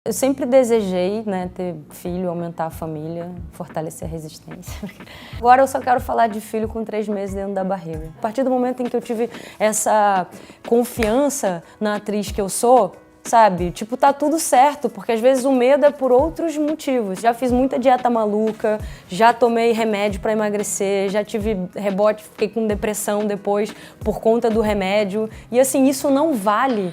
Eu sempre desejei, né, ter filho, aumentar a família, fortalecer a resistência. Agora eu só quero falar de filho com 3 meses dentro da barriga. A partir do momento em que eu tive essa confiança na atriz que eu sou, sabe? Tipo, tá tudo certo, porque às vezes o medo é por outros motivos. Já fiz muita dieta maluca, já tomei remédio para emagrecer, já tive rebote, fiquei com depressão depois por conta do remédio. E assim, isso não vale.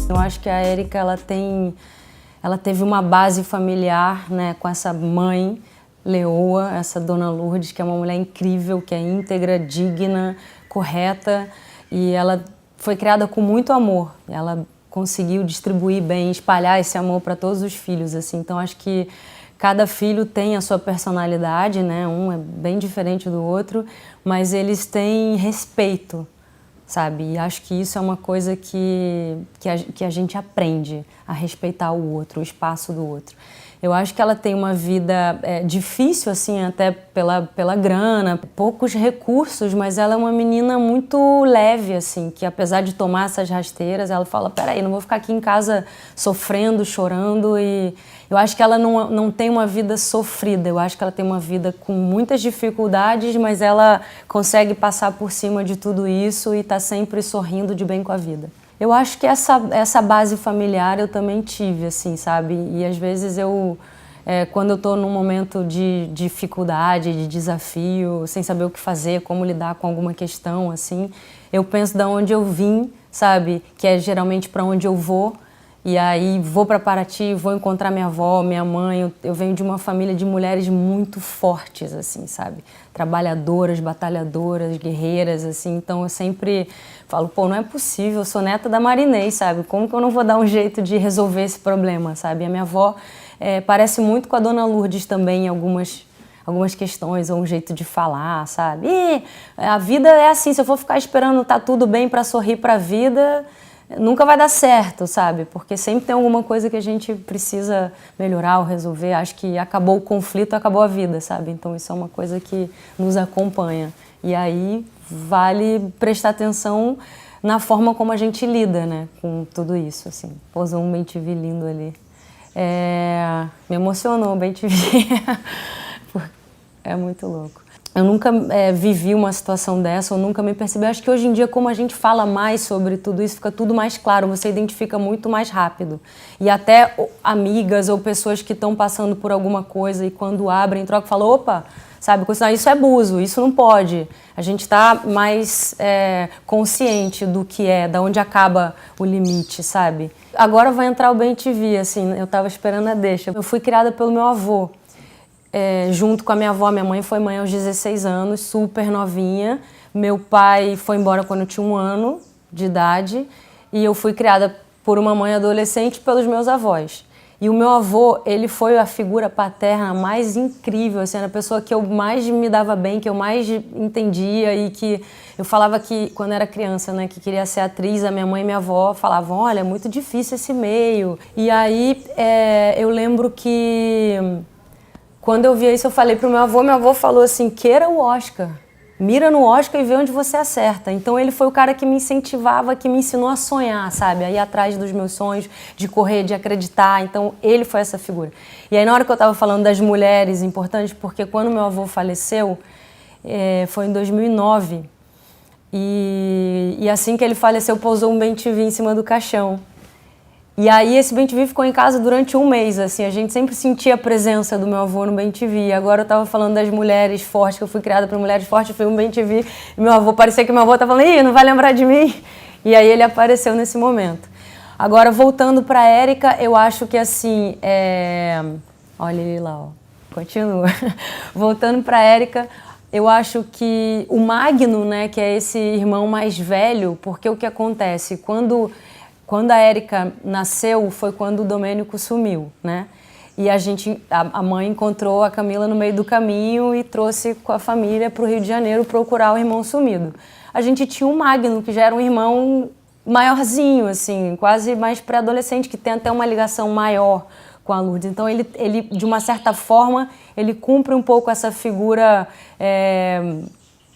Eu acho que a Erika, ela teve uma base familiar, né, com essa mãe leoa, essa Dona Lourdes, que é uma mulher incrível, que é íntegra, digna, correta, e ela foi criada com muito amor. Ela conseguiu distribuir bem, espalhar esse amor para todos os filhos, assim. Então acho que cada filho tem a sua personalidade, né? Um é bem diferente do outro, mas eles têm respeito, sabe? E acho que isso é uma coisa que a gente aprende a respeitar o outro, o espaço do outro. Eu acho que ela tem uma vida difícil, assim, até pela grana, poucos recursos, mas ela é uma menina muito leve, assim, que apesar de tomar essas rasteiras, ela fala, peraí, não vou ficar aqui em casa sofrendo, chorando, e eu acho que ela não tem uma vida sofrida, eu acho que ela tem uma vida com muitas dificuldades, mas ela consegue passar por cima de tudo isso e tá sempre sorrindo de bem com a vida. Eu acho que essa base familiar eu também tive, assim, sabe? E às vezes quando eu tô num momento de dificuldade, de desafio, sem saber o que fazer, como lidar com alguma questão, assim, eu penso de onde eu vim, sabe? Que é geralmente para onde eu vou. E aí vou para Paraty, vou encontrar minha avó, minha mãe. Eu venho de uma família de mulheres muito fortes, assim, sabe? Trabalhadoras, batalhadoras, guerreiras, assim. Então eu sempre falo, pô, não é possível, eu sou neta da Marinês, sabe? Como que eu não vou dar um jeito de resolver esse problema, sabe? A minha avó parece muito com a Dona Lourdes também em algumas questões, ou um jeito de falar, sabe? E a vida é assim, se eu for ficar esperando tá tudo bem para sorrir para a vida, nunca vai dar certo, sabe? Porque sempre tem alguma coisa que a gente precisa melhorar ou resolver. Acho que acabou o conflito, acabou a vida, sabe? Então isso é uma coisa que nos acompanha. E aí vale prestar atenção na forma como a gente lida, né? Com tudo isso, assim. Posou um bem-te-vi lindo ali. Me emocionou o bem-te-vi. É muito louco. Eu nunca vivi uma situação dessa, eu nunca me percebi. Acho que hoje em dia, como a gente fala mais sobre tudo isso, fica tudo mais claro, você identifica muito mais rápido. E até amigas ou pessoas que estão passando por alguma coisa e quando abrem, trocam, falam, opa, sabe, isso é abuso, isso não pode. A gente está mais consciente do que da onde acaba o limite, sabe? Agora vai entrar o bem-te-vi, assim, eu estava esperando a deixa. Eu fui criada pelo meu avô. Junto com a minha avó. Minha mãe foi mãe aos 16 anos, super novinha. Meu pai foi embora quando eu tinha 1 ano de idade e eu fui criada por uma mãe adolescente pelos meus avós. E o meu avô, ele foi a figura paterna mais incrível, assim, era a pessoa que eu mais me dava bem, que eu mais entendia e que eu falava que, quando era criança, né, que queria ser atriz, a minha mãe e minha avó falavam, olha, é muito difícil esse meio. E aí eu lembro que quando eu via isso, eu falei pro meu avô falou assim, queira o Oscar, mira no Oscar e vê onde você acerta. Então ele foi o cara que me incentivava, que me ensinou a sonhar, sabe? A ir atrás dos meus sonhos, de correr, de acreditar. Então ele foi essa figura. E aí na hora que eu estava falando das mulheres importantes, porque quando meu avô faleceu, foi em 2009, e assim que ele faleceu, pousou um bem-te-vi em cima do caixão. E aí esse bem-te-vi ficou em casa durante 1 mês, assim, a gente sempre sentia a presença do meu avô no bem-te-vi. Agora eu tava falando das mulheres fortes, que eu fui criada por mulheres fortes, foi um bem-te-vi, e meu avô, parecia que meu avô tava falando, ih, não vai lembrar de mim? E aí ele apareceu nesse momento. Agora, voltando pra Erika, eu acho que assim, olha ele lá, ó, continua. Voltando pra Erika, eu acho que o Magno, né, que é esse irmão mais velho, porque o que acontece, quando a Erika nasceu, foi quando o Domênico sumiu, né? E a mãe encontrou a Camila no meio do caminho e trouxe com a família para o Rio de Janeiro procurar o irmão sumido. A gente tinha o Magno, que já era um irmão maiorzinho, assim, quase mais pré-adolescente, que tem até uma ligação maior com a Lourdes. Então ele de uma certa forma, ele cumpre um pouco essa figura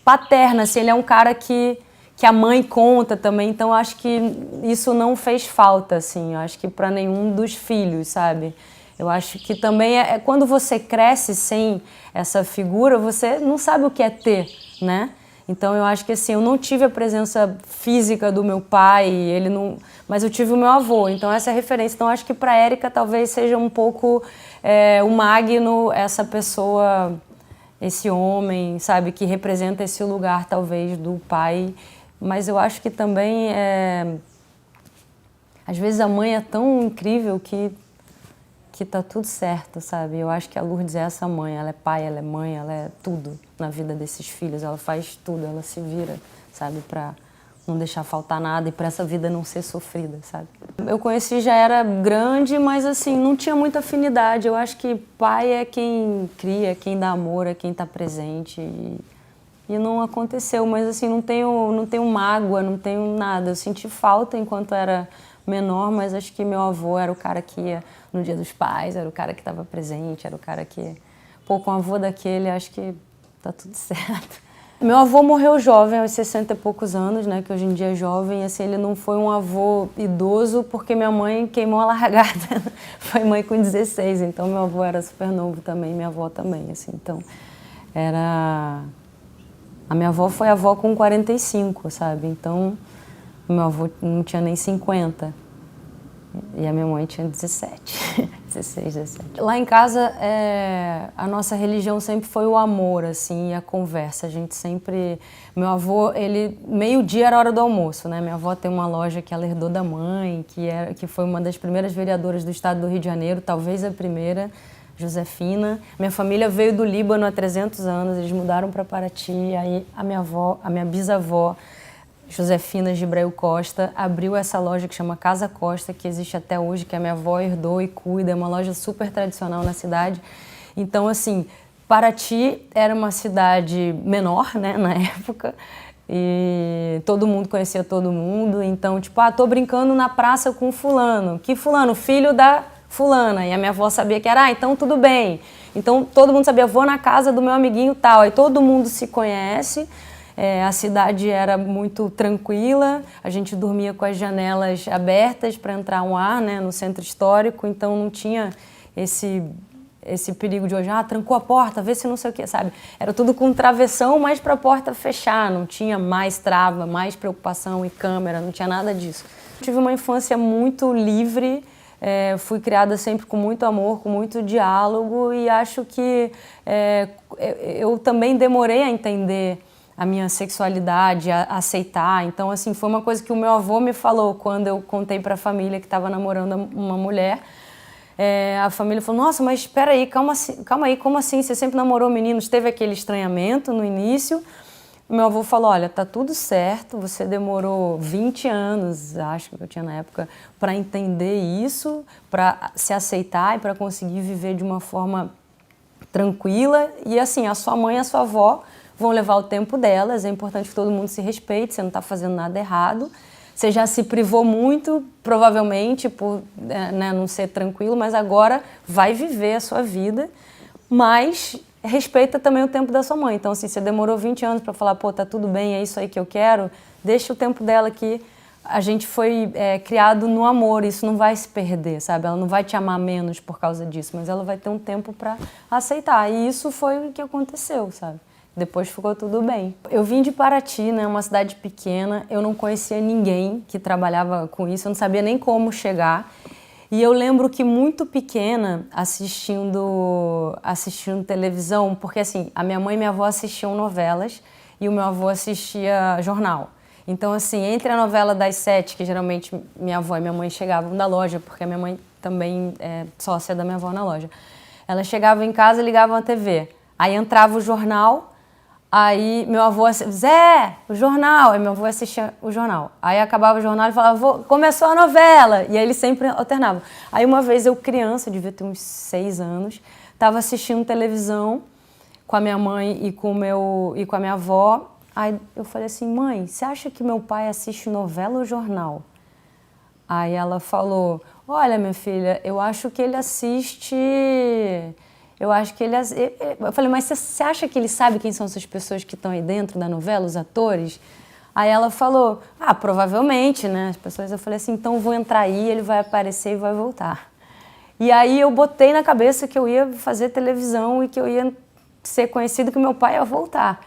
paterna, assim, ele é um cara que a mãe conta também, então eu acho que isso não fez falta, assim, eu acho que para nenhum dos filhos, sabe? Eu acho que também quando você cresce sem essa figura, você não sabe o que é ter, né? Então eu acho que assim, eu não tive a presença física do meu pai, ele não, mas eu tive o meu avô, então essa é a referência. Então eu acho que para a Érica talvez seja um pouco o Magno, essa pessoa, esse homem, sabe, que representa esse lugar talvez do pai, mas eu acho que também às vezes a mãe é tão incrível que tá tudo certo, sabe? Eu acho que a Lourdes é essa mãe, ela é pai, ela é mãe, ela é tudo na vida desses filhos, ela faz tudo, ela se vira, sabe? Pra não deixar faltar nada e pra essa vida não ser sofrida, sabe? Eu conheci, já era grande, mas assim, não tinha muita afinidade. Eu acho que pai é quem cria, quem dá amor, é quem tá presente e não aconteceu, mas assim, não tenho mágoa, não tenho nada. Eu senti falta enquanto era menor, mas acho que meu avô era o cara que ia no Dia dos Pais, era o cara que estava presente, era o cara que... Pô, com o avô daquele, acho que tá tudo certo. Meu avô morreu jovem, aos 60 e poucos anos, né, que hoje em dia é jovem, assim, ele não foi um avô idoso porque minha mãe queimou a largada, foi mãe com 16, então meu avô era super novo também, minha avó também, assim, então era... A minha avó foi avó com 45, sabe, então... Meu avô não tinha nem 50 e a minha mãe tinha 17, 16, 17. Lá em casa, a nossa religião sempre foi o amor, assim, e a conversa. A gente sempre... Meu avô, ele... Meio-dia era hora do almoço, né? Minha avó tem uma loja que ela herdou da mãe, que foi uma das primeiras vereadoras do estado do Rio de Janeiro, talvez a primeira, Josefina. Minha família veio do Líbano há 300 anos, eles mudaram para Paraty, aí a minha bisavó, Josefina Gibrail Costa, abriu essa loja que chama Casa Costa, que existe até hoje, que a minha avó herdou e cuida, é uma loja super tradicional na cidade. Então, assim, Paraty era uma cidade menor, né, na época, e todo mundo conhecia todo mundo, então, tipo, tô brincando na praça com fulano. Que fulano? Filho da fulana. E a minha avó sabia que era, então tudo bem. Então, todo mundo sabia, vou na casa do meu amiguinho tal, aí todo mundo se conhece. A cidade era muito tranquila, a gente dormia com as janelas abertas para entrar um ar, né, no centro histórico, então não tinha esse perigo de hoje, trancou a porta, vê se não sei o que, sabe? Era tudo com travessão, mas para a porta fechar, não tinha mais trava, mais preocupação e câmera, não tinha nada disso. Tive uma infância muito livre, fui criada sempre com muito amor, com muito diálogo e acho que eu também demorei a entender a minha sexualidade, a aceitar. Então, assim, foi uma coisa que o meu avô me falou quando eu contei para a família que estava namorando uma mulher. A família falou, nossa, mas espera aí, calma aí, como assim? Você sempre namorou meninos? Teve aquele estranhamento no início. O meu avô falou, olha, tá tudo certo, você demorou 20 anos, acho que eu tinha na época, para entender isso, para se aceitar e para conseguir viver de uma forma tranquila. E assim, a sua mãe e a sua avó vão levar o tempo delas, é importante que todo mundo se respeite, você não está fazendo nada errado. Você já se privou muito, provavelmente, por não ser tranquilo, mas agora vai viver a sua vida, mas respeita também o tempo da sua mãe. Então, assim, você demorou 20 anos para falar, pô, tá tudo bem, é isso aí que eu quero, deixa o tempo dela que a gente foi criado no amor, isso não vai se perder, sabe? Ela não vai te amar menos por causa disso, mas ela vai ter um tempo para aceitar. E isso foi o que aconteceu, sabe? Depois ficou tudo bem. Eu vim de Paraty, né, uma cidade pequena, eu não conhecia ninguém que trabalhava com isso, eu não sabia nem como chegar. E eu lembro que muito pequena, assistindo televisão, porque assim, a minha mãe e minha avó assistiam novelas e o meu avô assistia jornal. Então assim, entre a novela das 7, que geralmente minha avó e minha mãe chegavam da loja, porque a minha mãe também é sócia da minha avó na loja, elas chegavam em casa e ligavam a TV. Aí entrava o jornal. Aí meu avô, Zé, o jornal, aí meu avô assistia o jornal. Aí acabava o jornal e falava, começou a novela. E aí ele sempre alternava. Aí uma vez eu criança, devia ter uns 6 anos, estava assistindo televisão com a minha mãe e com a minha avó. Aí eu falei assim, mãe, você acha que meu pai assiste novela ou jornal? Aí ela falou, olha minha filha, eu acho que ele assiste Eu acho que ele... Eu falei, mas você acha que ele sabe quem são essas pessoas que estão aí dentro da novela, os atores? Aí ela falou, provavelmente, né? As pessoas, eu falei assim, então vou entrar aí, ele vai aparecer e vai voltar. E aí eu botei na cabeça que eu ia fazer televisão e que eu ia ser conhecido, que meu pai ia voltar.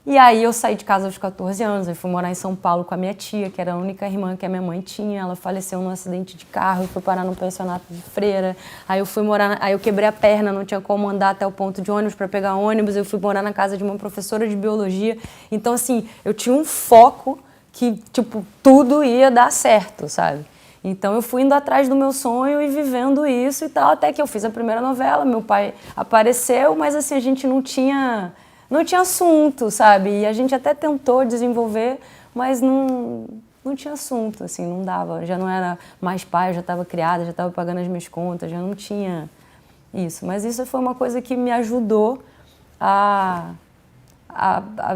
E aí eu saí de casa aos 14 anos, eu fui morar em São Paulo com a minha tia, que era a única irmã que a minha mãe tinha. Ela faleceu num acidente de carro, eu fui parar num pensionato de freira. Aí eu fui morar, aí eu quebrei a perna, não tinha como andar até o ponto de ônibus para pegar ônibus. Eu fui morar na casa de uma professora de biologia. Então assim, eu tinha um foco que tipo tudo ia dar certo, sabe? Então eu fui indo atrás do meu sonho e vivendo isso e tal, até que eu fiz a primeira novela, meu pai apareceu, mas assim a gente não tinha assunto, sabe? E a gente até tentou desenvolver, mas não tinha assunto, assim, não dava. Já não era mais pai, eu já estava criada, já estava pagando as minhas contas, já não tinha isso. Mas isso foi uma coisa que me ajudou a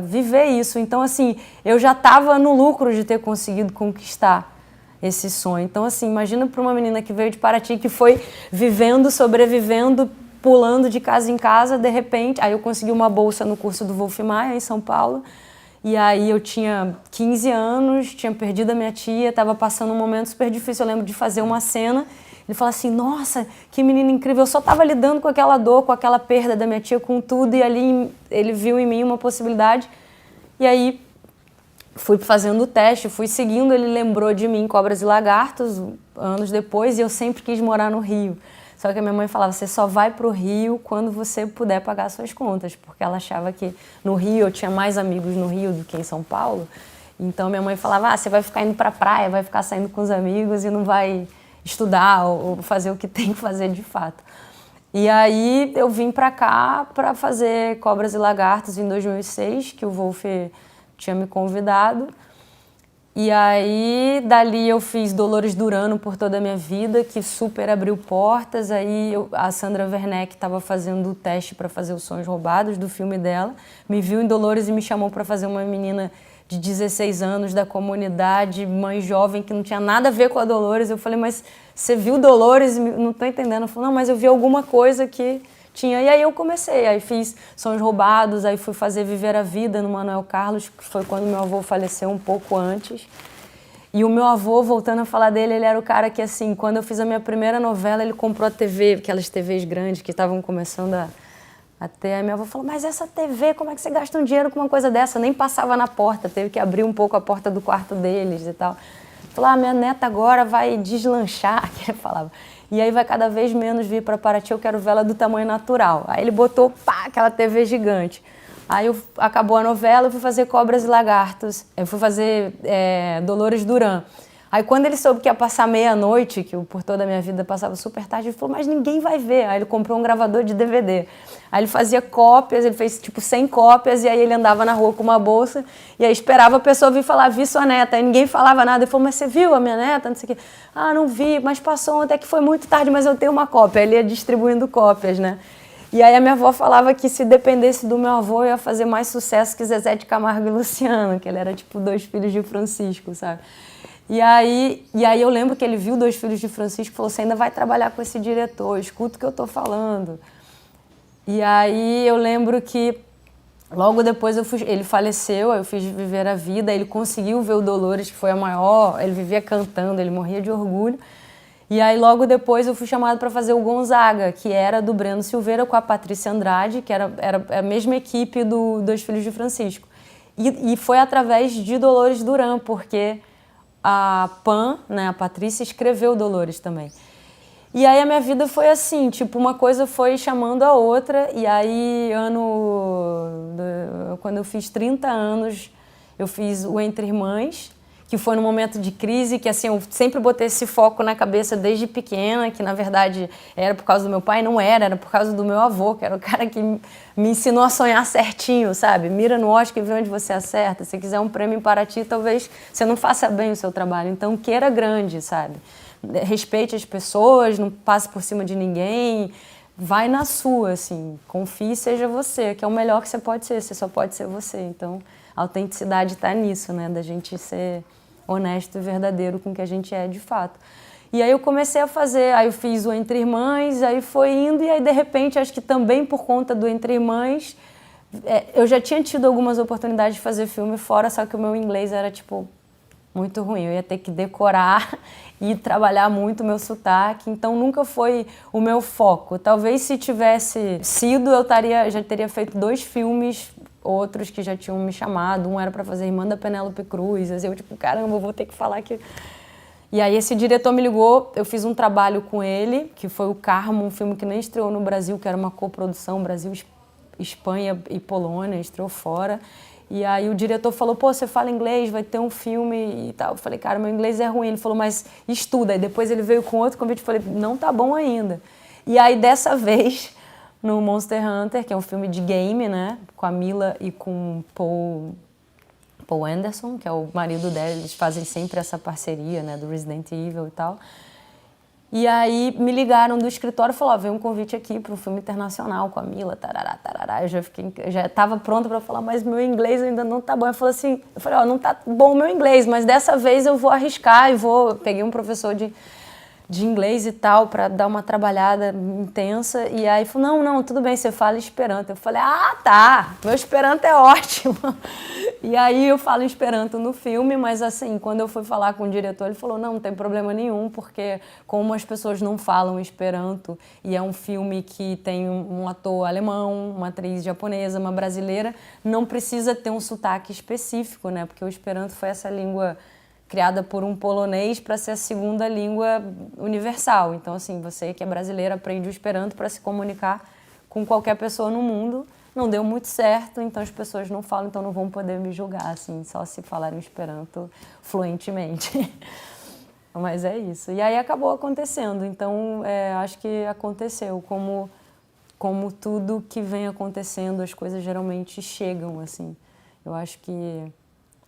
viver isso. Então, assim, eu já estava no lucro de ter conseguido conquistar esse sonho. Então, assim, imagina para uma menina que veio de Paraty, que foi vivendo, sobrevivendo, pulando de casa em casa, de repente, aí eu consegui uma bolsa no curso do Wolf Maia, em São Paulo, e aí eu tinha 15 anos, tinha perdido a minha tia, estava passando um momento super difícil, eu lembro de fazer uma cena, ele falou assim, nossa, que menina incrível, eu só estava lidando com aquela dor, com aquela perda da minha tia, com tudo, e ali ele viu em mim uma possibilidade, e aí fui fazendo o teste, fui seguindo, ele lembrou de mim em Cobras e Lagartos, anos depois, e eu sempre quis morar no Rio. Só que a minha mãe falava, você só vai pro Rio quando você puder pagar suas contas, porque ela achava que no Rio, eu tinha mais amigos no Rio do que em São Paulo. Então minha mãe falava, você vai ficar indo pra praia, vai ficar saindo com os amigos e não vai estudar ou fazer o que tem que fazer de fato. E aí eu vim pra cá pra fazer Cobras e Lagartos em 2006, que o Wolf tinha me convidado. E aí, dali eu fiz Dolores Durano por toda a minha vida, que super abriu portas. Aí a Sandra Werneck estava fazendo o teste para fazer Os Sonhos Roubados, do filme dela. Me viu em Dolores e me chamou para fazer uma menina de 16 anos da comunidade, mãe jovem, que não tinha nada a ver com a Dolores. Eu falei, mas você viu Dolores? Não estou entendendo. Ela falou, não, mas eu vi alguma coisa que tinha. E aí eu comecei, aí fiz Sonhos Roubados, aí fui fazer Viver a Vida no Manuel Carlos, que foi quando meu avô faleceu um pouco antes. E o meu avô, voltando a falar dele, ele era o cara que, assim, quando eu fiz a minha primeira novela, ele comprou a TV, aquelas TVs grandes que estavam começando a ter. Aí minha avó falou, mas essa TV, como é que você gasta um dinheiro com uma coisa dessa? Nem passava na porta, teve que abrir um pouco a porta do quarto deles e tal. Falou, minha neta agora vai deslanchar, que ele falava. E aí vai cada vez menos vir para Paraty, eu quero vela do tamanho natural. Aí ele botou, aquela TV gigante. Aí acabou a novela, eu fui fazer Cobras e Lagartos, eu fui fazer Dolores Duran. Aí quando ele soube que ia passar meia-noite, que eu, por toda a minha vida passava super tarde, ele falou, mas ninguém vai ver. Aí ele comprou um gravador de DVD. Aí ele fazia cópias, ele fez tipo 100 cópias, e aí ele andava na rua com uma bolsa, e aí esperava a pessoa vir falar, vi sua neta. Aí ninguém falava nada, ele falou, mas você viu a minha neta? Não sei o quê. Não vi, mas passou ontem, que foi muito tarde, mas eu tenho uma cópia. Aí ele ia distribuindo cópias, né? E aí a minha avó falava que se dependesse do meu avô, eu ia fazer mais sucesso que Zezé de Camargo e Luciano, que ele era tipo 2 filhos de Francisco, sabe? E aí eu lembro que ele viu 2 filhos de Francisco e falou, você ainda vai trabalhar com esse diretor, escuta o que eu tô falando. E aí eu lembro que logo depois ele faleceu, aí eu fiz Viver a Vida, ele conseguiu ver o Dolores, que foi a maior, ele vivia cantando, ele morria de orgulho. E aí logo depois eu fui chamada para fazer o Gonzaga, que era do Breno Silveira com a Patrícia Andrade, que era a mesma equipe do 2 Filhos de Francisco. E foi através de Dolores Duran, porque a Pan, né, a Patrícia, escreveu Dolores também. E aí a minha vida foi assim, tipo, uma coisa foi chamando a outra, e aí quando eu fiz 30 anos, eu fiz o Entre Irmãs, que foi num momento de crise, que assim, eu sempre botei esse foco na cabeça desde pequena, que na verdade era por causa do meu pai, não era por causa do meu avô, que era o cara que me ensinou a sonhar certinho, sabe? Mira no Oscar e vê onde você acerta. Se quiser um prêmio em Paraty, talvez você não faça bem o seu trabalho. Então, queira grande, sabe? Respeite as pessoas, não passe por cima de ninguém, vai na sua, assim, confie e seja você, que é o melhor que você pode ser, você só pode ser você. Então, a autenticidade está nisso, né? Da gente ser honesto e verdadeiro com o que a gente é de fato. E aí eu comecei a fazer, aí eu fiz o Entre Irmãs, aí foi indo, e aí de repente, acho que também por conta do Entre Irmãs, eu já tinha tido algumas oportunidades de fazer filme fora, só que o meu inglês era, tipo, muito ruim. Eu ia ter que decorar e trabalhar muito o meu sotaque, então nunca foi o meu foco. Talvez se tivesse sido, já teria feito 2 filmes, outros que já tinham me chamado. Um era para fazer Irmã da Penélope Cruz, assim, eu tipo, caramba, eu vou ter que falar que... E aí esse diretor me ligou, eu fiz um trabalho com ele, que foi o Carmo, um filme que nem estreou no Brasil, que era uma coprodução Brasil, Espanha e Polônia, estreou fora. E aí o diretor falou, pô, você fala inglês, vai ter um filme e tal. Eu falei, cara, meu inglês é ruim. Ele falou, mas estuda. E depois ele veio com outro convite, eu falei, não tá bom ainda. E aí dessa vez, no Monster Hunter, que é um filme de game, né, com a Mila e com Paul Anderson, que é o marido dela, eles fazem sempre essa parceria, né, do Resident Evil e tal. E aí me ligaram do escritório e falaram, veio um convite aqui para um filme internacional com a Mila, tarará, tarará. Eu já estava pronta para falar, mas meu inglês ainda não tá bom. Eu falei assim, não tá bom o meu inglês, mas dessa vez eu vou arriscar e vou... Peguei um professor de inglês e tal, para dar uma trabalhada intensa. E aí falou, não, tudo bem, você fala Esperanto. Eu falei, tá, meu Esperanto é ótimo. E aí eu falo Esperanto no filme, mas assim, quando eu fui falar com o diretor, ele falou, não tem problema nenhum, porque como as pessoas não falam Esperanto, e é um filme que tem um ator alemão, uma atriz japonesa, uma brasileira, não precisa ter um sotaque específico, né? Porque o Esperanto foi essa língua criada por um polonês para ser a segunda língua universal. Então, assim, você que é brasileiro aprende o Esperanto para se comunicar com qualquer pessoa no mundo. Não deu muito certo, então as pessoas não falam, então não vão poder me julgar, assim, só se falarem Esperanto fluentemente. Mas é isso. E aí acabou acontecendo. Então, acho que aconteceu. Como tudo que vem acontecendo, as coisas geralmente chegam, assim. Eu acho que...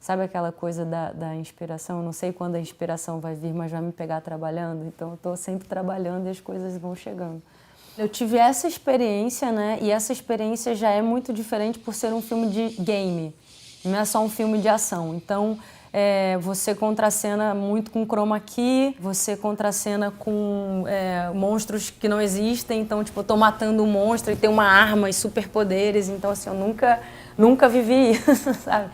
Sabe aquela coisa da inspiração? Eu não sei quando a inspiração vai vir, mas vai me pegar trabalhando. Então, eu estou sempre trabalhando e as coisas vão chegando. Eu tive essa experiência, né? E essa experiência já é muito diferente por ser um filme de game. Não é só um filme de ação. Então, você contracena muito com chroma key, você contracena com monstros que não existem. Então, tipo, eu tô matando um monstro e tem uma arma e superpoderes. Então, assim, eu nunca vivi isso, sabe?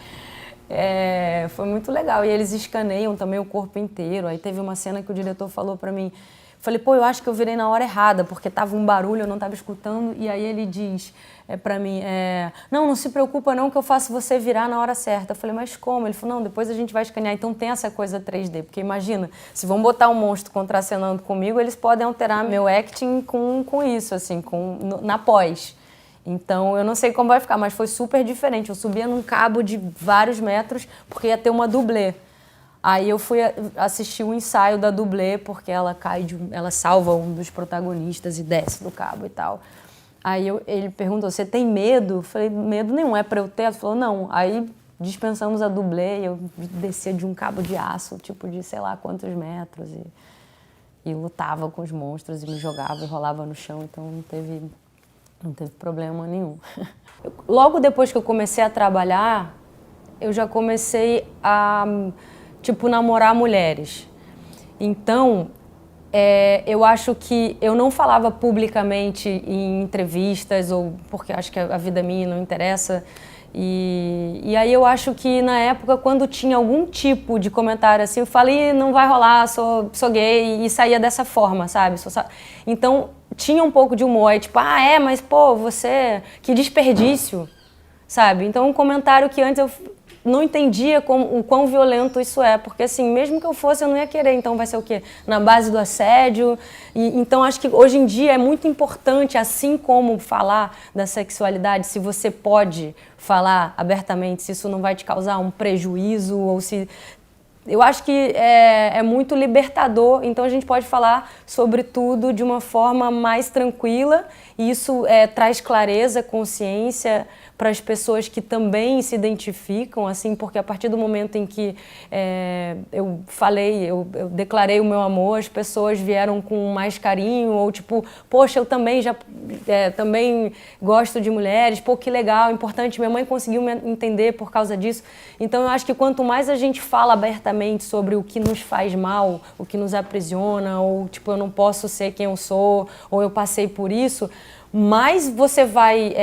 Foi muito legal. E eles escaneiam também o corpo inteiro. Aí teve uma cena que o diretor falou pra mim, falei, pô, eu acho que eu virei na hora errada, porque tava um barulho, eu não tava escutando. E aí ele diz pra mim, não se preocupa não que eu faço você virar na hora certa. Eu falei, mas como? Ele falou, não, depois a gente vai escanear. Então tem essa coisa 3D, porque imagina, se vão botar um monstro contracenando comigo, eles podem alterar meu acting com isso, assim, na pós. Então, eu não sei como vai ficar, mas foi super diferente. Eu subia num cabo de vários metros, porque ia ter uma dublê. Aí eu fui assistir o ensaio da dublê, porque ela ela salva um dos protagonistas e desce do cabo e tal. Aí ele perguntou, você tem medo? Eu falei, medo nenhum, é pra eu ter? Ele falou, não. Aí dispensamos a dublê e eu descia de um cabo de aço, tipo de sei lá quantos metros. E lutava com os monstros e me jogava e rolava no chão, então não teve problema nenhum. Logo depois que eu comecei a trabalhar, eu já comecei a, tipo, namorar mulheres. Então, eu acho que eu não falava publicamente em entrevistas, ou porque acho que a vida minha não interessa. E aí eu acho que na época, quando tinha algum tipo de comentário assim, eu falei, não vai rolar, sou gay, e saía dessa forma, sabe? Então, tinha um pouco de humor, tipo, mas pô, você, que desperdício, sabe? Então, um comentário que antes eu não entendia o quão violento isso é, porque assim, mesmo que eu fosse, eu não ia querer, então vai ser o quê? Na base do assédio. Então, acho que hoje em dia é muito importante, assim como falar da sexualidade, se você pode falar abertamente, se isso não vai te causar um prejuízo, ou se... Eu acho que é muito libertador, então a gente pode falar sobre tudo de uma forma mais tranquila, e isso traz clareza, consciência para as pessoas que também se identificam, assim, porque a partir do momento em que eu declarei o meu amor, as pessoas vieram com mais carinho, ou tipo, poxa, eu também também gosto de mulheres, pô, que legal, importante, minha mãe conseguiu me entender por causa disso. Então eu acho que quanto mais a gente fala abertamente sobre o que nos faz mal, o que nos aprisiona, ou tipo, eu não posso ser quem eu sou, ou eu passei por isso, mais você vai...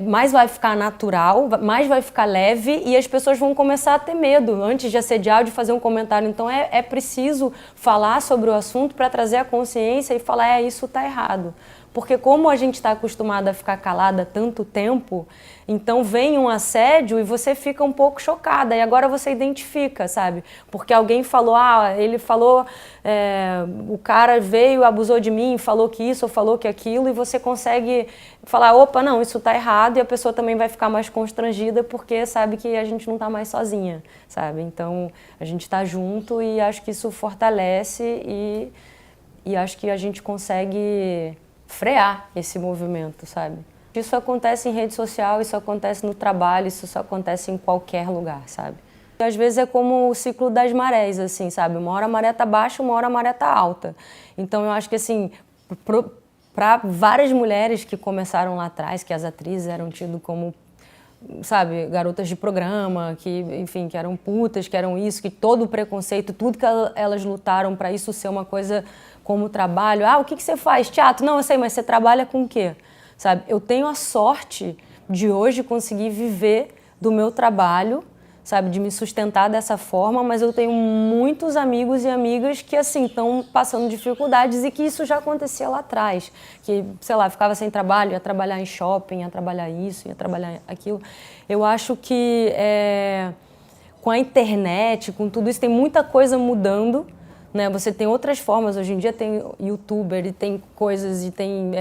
mais vai ficar natural, mais vai ficar leve e as pessoas vão começar a ter medo antes de assediar ou de fazer um comentário. Então é preciso falar sobre o assunto para trazer a consciência e falar, isso está errado. Porque como a gente está acostumado a ficar calada tanto tempo, então vem um assédio e você fica um pouco chocada. E agora você identifica, sabe? Porque alguém falou, ele falou, o cara veio, abusou de mim, falou que isso ou falou que aquilo, e você consegue falar, opa, não, isso está errado, e a pessoa também vai ficar mais constrangida porque sabe que a gente não está mais sozinha, sabe? Então a gente está junto e acho que isso fortalece e acho que a gente consegue frear esse movimento, sabe? Isso acontece em rede social, isso acontece no trabalho, isso acontece em qualquer lugar, sabe? E às vezes é como o ciclo das marés, assim, sabe? Uma hora a maré tá baixa, uma hora a maré tá alta. Então eu acho que, assim, para várias mulheres que começaram lá atrás, que as atrizes eram tidas como, sabe, garotas de programa, que, enfim, que eram putas, que eram isso, que todo o preconceito, tudo que elas lutaram para isso ser uma coisa como trabalho. O que você faz? Teatro? Não, eu sei, mas você trabalha com o quê? Sabe? Eu tenho a sorte de hoje conseguir viver do meu trabalho, sabe, de me sustentar dessa forma, mas eu tenho muitos amigos e amigas que, assim, estão passando dificuldades e que isso já acontecia lá atrás, que, sei lá, ficava sem trabalho, ia trabalhar em shopping, ia trabalhar isso, ia trabalhar aquilo. Eu acho que com a internet, com tudo isso, tem muita coisa mudando, né? Você tem outras formas, hoje em dia tem youtuber e tem coisas e tem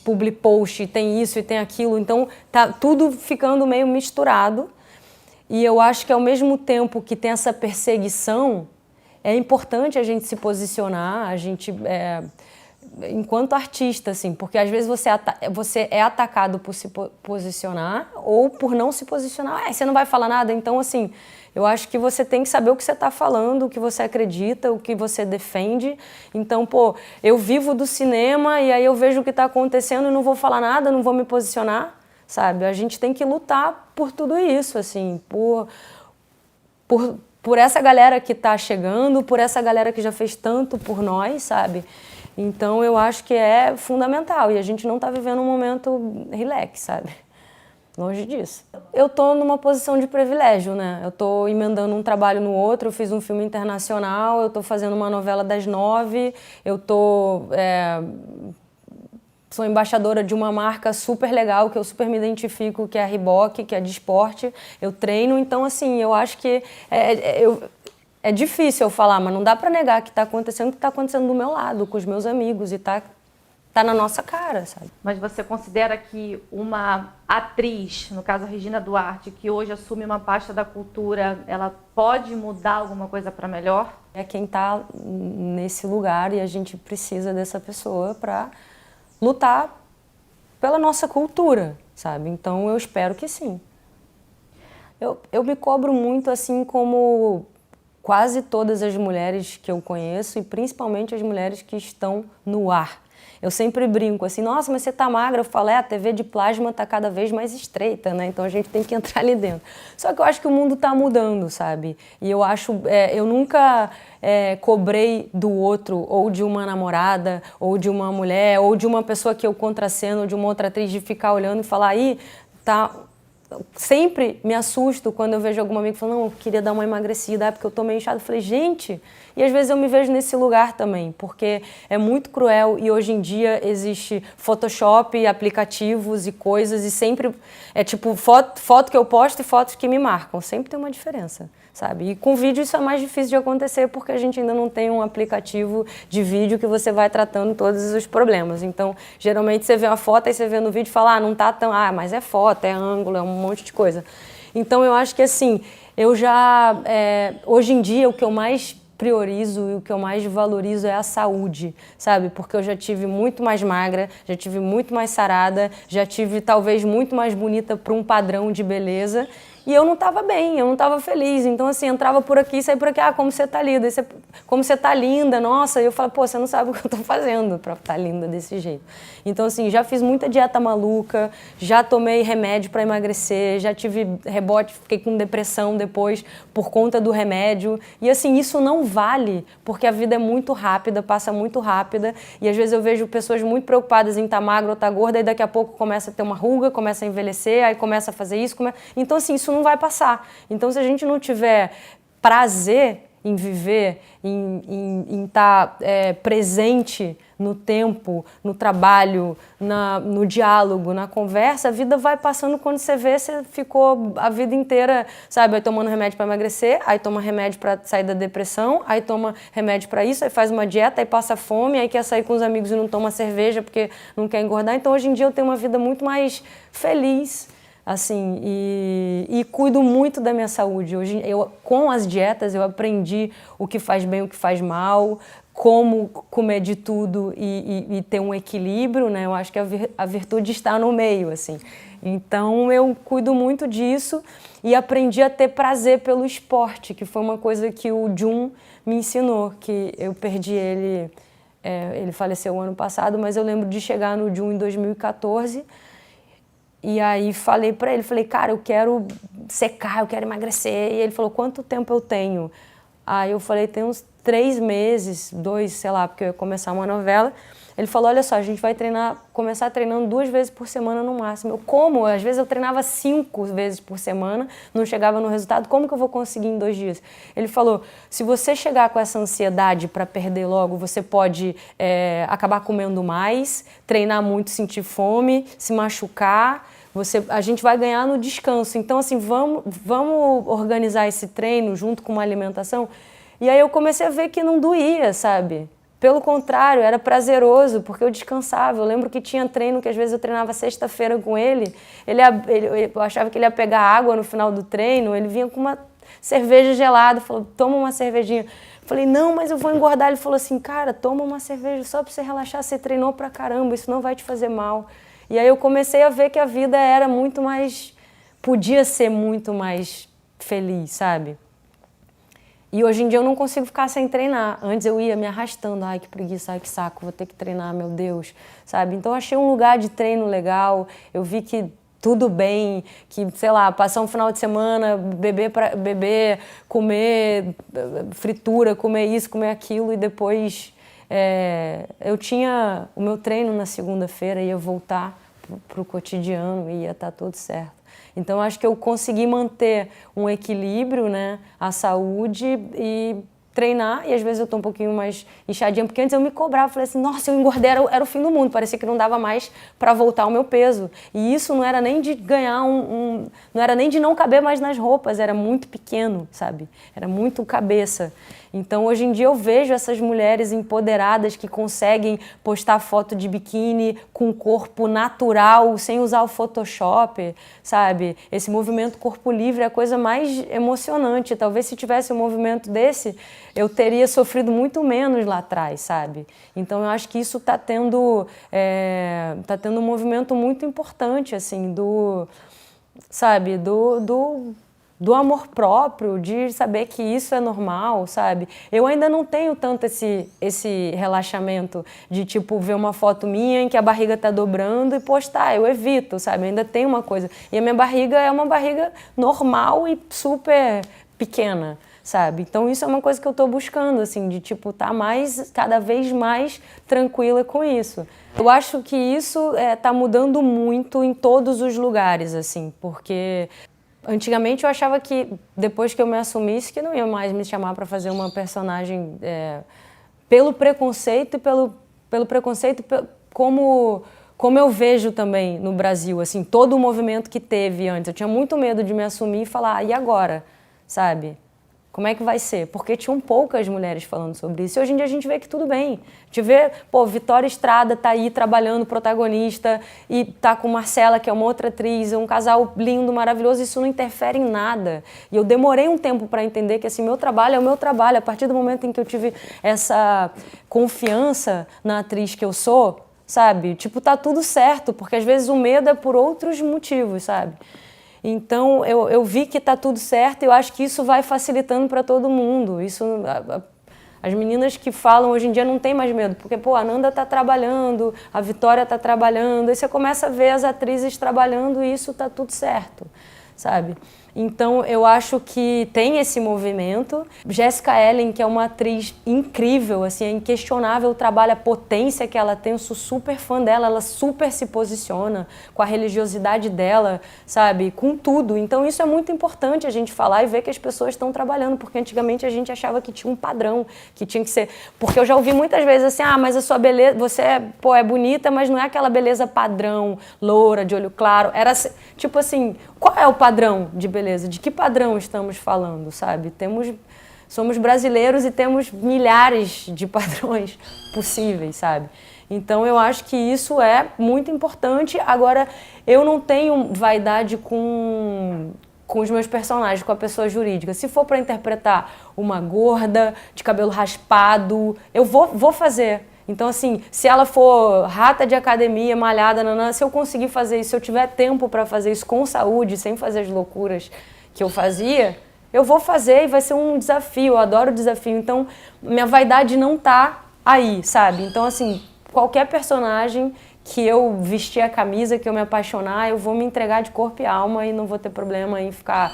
public post, e tem isso e tem aquilo, então tá tudo ficando meio misturado. E eu acho que ao mesmo tempo que tem essa perseguição, é importante a gente se posicionar, a gente, enquanto artista, assim, porque às vezes você é atacado por se posicionar ou por não se posicionar. Você não vai falar nada, então, assim, eu acho que você tem que saber o que você está falando, o que você acredita, o que você defende. Então, pô, eu vivo do cinema e aí eu vejo o que está acontecendo e não vou falar nada, não vou me posicionar. Sabe? A gente tem que lutar por tudo isso, assim, por essa galera que está chegando, por essa galera que já fez tanto por nós, sabe? Então eu acho que é fundamental e a gente não está vivendo um momento relax, sabe? Longe disso. Eu estou numa posição de privilégio, né? Eu estou emendando um trabalho no outro, eu fiz um filme internacional, eu estou fazendo uma novela das 9, sou embaixadora de uma marca super legal, que eu super me identifico, que é a Reebok, que é de esporte. Eu treino, então, assim, eu acho que é difícil eu falar, mas não dá para negar que está acontecendo o que está acontecendo do meu lado, com os meus amigos, e tá na nossa cara, sabe? Mas você considera que uma atriz, no caso a Regina Duarte, que hoje assume uma pasta da cultura, ela pode mudar alguma coisa para melhor? É quem está nesse lugar e a gente precisa dessa pessoa para lutar pela nossa cultura, sabe? Então eu espero que sim. Eu me cobro muito, assim como quase todas as mulheres que eu conheço e principalmente as mulheres que estão no ar. Eu sempre brinco assim, nossa, mas você tá magra? Eu falo, a TV de plasma tá cada vez mais estreita, né? Então a gente tem que entrar ali dentro. Só que eu acho que o mundo tá mudando, sabe? E eu acho, eu nunca cobrei do outro, ou de uma namorada, ou de uma mulher, ou de uma pessoa que eu contraceno, ou de uma outra atriz, de ficar olhando e falar, tá... Sempre me assusto quando eu vejo algum amigo falando, não, eu queria dar uma emagrecida, porque eu tô meio inchada. Eu falei, gente, e às vezes eu me vejo nesse lugar também, porque é muito cruel e hoje em dia existe Photoshop, aplicativos e coisas e sempre é tipo foto que eu posto e fotos que me marcam, sempre tem uma diferença, sabe? E com vídeo isso é mais difícil de acontecer porque a gente ainda não tem um aplicativo de vídeo que você vai tratando todos os problemas. Então, geralmente você vê uma foto e você vê no vídeo e fala, não tá tão, mas é foto, é ângulo, é um monte de coisa. Então eu acho que assim, eu já, hoje em dia o que eu mais priorizo e o que eu mais valorizo é a saúde, sabe? Porque eu já tive muito mais magra, já tive muito mais sarada, já tive talvez muito mais bonita para um padrão de beleza. E eu não estava bem, eu não estava feliz. Então, assim, entrava por aqui, saía por aqui, como você tá linda, como você tá linda, nossa. E eu falava, pô, você não sabe o que eu tô fazendo pra estar linda desse jeito. Então, assim, já fiz muita dieta maluca, já tomei remédio para emagrecer, já tive rebote, fiquei com depressão depois por conta do remédio. E, assim, isso não vale, porque a vida é muito rápida, passa muito rápida. E, às vezes, eu vejo pessoas muito preocupadas em estar magra ou estar gorda, e daqui a pouco começa a ter uma ruga, começa a envelhecer, aí começa a fazer isso. Então, assim, isso não vai passar. Então, se a gente não tiver prazer em viver, em estar presente no tempo, no trabalho, no diálogo, na conversa, a vida vai passando. Quando você vê, você ficou a vida inteira, sabe, aí tomando remédio para emagrecer, aí toma remédio para sair da depressão, aí toma remédio para isso, aí faz uma dieta, aí passa fome, aí quer sair com os amigos e não toma cerveja porque não quer engordar. Então, hoje em dia, eu tenho uma vida muito mais feliz, assim, e cuido muito da minha saúde. Hoje, com as dietas, eu aprendi o que faz bem, o que faz mal, como comer de tudo e ter um equilíbrio, né? Eu acho que a virtude está no meio, assim. Então, eu cuido muito disso e aprendi a ter prazer pelo esporte, que foi uma coisa que o Jun me ensinou, que eu perdi ele, ele faleceu ano passado, mas eu lembro de chegar no Jun em 2014. E aí falei pra ele, cara, eu quero secar, eu quero emagrecer. E ele falou, quanto tempo eu tenho? Aí eu falei, tem uns 3 meses, 2, sei lá, porque eu ia começar uma novela. Ele falou, olha só, a gente vai começar treinando 2 vezes por semana no máximo. Eu, como? Às vezes eu treinava 5 vezes por semana, não chegava no resultado, como que eu vou conseguir em 2 dias? Ele falou, se você chegar com essa ansiedade para perder logo, você pode acabar comendo mais, treinar muito, sentir fome, se machucar, a gente vai ganhar no descanso. Então, assim, vamos organizar esse treino junto com uma alimentação. E aí eu comecei a ver que não doía, sabe? Pelo contrário, era prazeroso, porque eu descansava. Eu lembro que tinha treino que às vezes eu treinava sexta-feira com ele. Eu achava que ele ia pegar água no final do treino, ele vinha com uma cerveja gelada, falou, toma uma cervejinha. Eu falei, não, mas eu vou engordar. Ele falou assim, cara, toma uma cerveja só pra você relaxar, você treinou pra caramba, isso não vai te fazer mal. E aí eu comecei a ver que a vida era muito mais, podia ser muito mais feliz, sabe? E hoje em dia eu não consigo ficar sem treinar. Antes eu ia me arrastando, ai que preguiça, ai que saco, vou ter que treinar, meu Deus, sabe? Então eu achei um lugar de treino legal, eu vi que tudo bem, que, sei lá, passar um final de semana, beber, comer fritura, comer isso, comer aquilo, e depois eu tinha o meu treino na segunda-feira, ia voltar pro cotidiano e ia estar tudo certo. Então, acho que eu consegui manter um equilíbrio, né, a saúde e treinar, e às vezes eu tô um pouquinho mais inchadinha, porque antes eu me cobrava, falei assim, nossa, eu engordei, era o fim do mundo, parecia que não dava mais para voltar ao meu peso. E isso não era nem de ganhar não era nem de não caber mais nas roupas, era muito pequeno, sabe? Era muito cabeça. Então, hoje em dia eu vejo essas mulheres empoderadas que conseguem postar foto de biquíni com corpo natural, sem usar o Photoshop, sabe? Esse movimento corpo livre é a coisa mais emocionante. Talvez se tivesse um movimento desse, eu teria sofrido muito menos lá atrás, sabe? Então, eu acho que isso está tendo um movimento muito importante, assim, sabe, do amor próprio, de saber que isso é normal, sabe? Eu ainda não tenho tanto esse relaxamento de, tipo, ver uma foto minha em que a barriga tá dobrando e postar. Eu evito, sabe? Eu ainda tem uma coisa. E a minha barriga é uma barriga normal e super pequena, sabe? Então isso é uma coisa que eu tô buscando, assim, de, tipo, tá cada vez mais tranquila com isso. Eu acho que isso tá mudando muito em todos os lugares, assim, porque antigamente eu achava que, depois que eu me assumisse, que não ia mais me chamar para fazer uma personagem pelo preconceito e pelo preconceito como eu vejo também no Brasil, assim, todo o movimento que teve antes. Eu tinha muito medo de me assumir e falar, e agora, sabe? Como é que vai ser? Porque tinham poucas mulheres falando sobre isso. E hoje em dia a gente vê que tudo bem. A gente vê, Vitória Estrada tá aí trabalhando, protagonista, e tá com Marcela, que é uma outra atriz, um casal lindo, maravilhoso. Isso não interfere em nada. E eu demorei um tempo para entender que, assim, meu trabalho é o meu trabalho. A partir do momento em que eu tive essa confiança na atriz que eu sou, sabe? Tipo, tá tudo certo, porque às vezes o medo é por outros motivos, sabe? Então, eu vi que está tudo certo e eu acho que isso vai facilitando para todo mundo. As meninas que falam hoje em dia não tem mais medo, porque, a Nanda está trabalhando, a Vitória está trabalhando, aí você começa a ver as atrizes trabalhando e isso está tudo certo, sabe? Então, eu acho que tem esse movimento. Jessica Ellen, que é uma atriz incrível, assim, é inquestionável o trabalho, a potência que ela tem, eu sou super fã dela, ela super se posiciona com a religiosidade dela, sabe, com tudo. Então, isso é muito importante a gente falar e ver que as pessoas estão trabalhando, porque antigamente a gente achava que tinha um padrão, que tinha que ser... Porque eu já ouvi muitas vezes assim, mas a sua beleza, você é bonita, mas não é aquela beleza padrão, loura, de olho claro. Era tipo assim, qual é o padrão de beleza? De que padrão estamos falando, sabe? Somos brasileiros e temos milhares de padrões possíveis, sabe? Então, eu acho que isso é muito importante. Agora, eu não tenho vaidade com os meus personagens, com a pessoa jurídica. Se for para interpretar uma gorda, de cabelo raspado, eu vou fazer. Então, assim, se ela for rata de academia, malhada, se eu conseguir fazer isso, se eu tiver tempo para fazer isso com saúde, sem fazer as loucuras que eu fazia, eu vou fazer e vai ser um desafio, eu adoro desafio. Então, minha vaidade não tá aí, sabe? Então, assim, qualquer personagem que eu vestir a camisa, que eu me apaixonar, eu vou me entregar de corpo e alma e não vou ter problema em ficar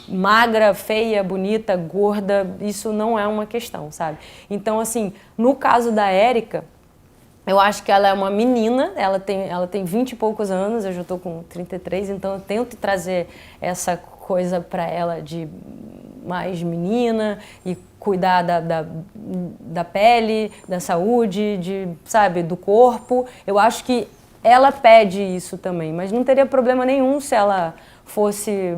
magra, feia, bonita, gorda, isso não é uma questão, sabe? Então, assim, no caso da Érica, eu acho que ela é uma menina, ela tem 20 e poucos anos, eu já estou com 33, então eu tento trazer essa coisa para ela de mais menina e cuidar da pele, da saúde, sabe, do corpo. Eu acho que ela pede isso também, mas não teria problema nenhum se ela fosse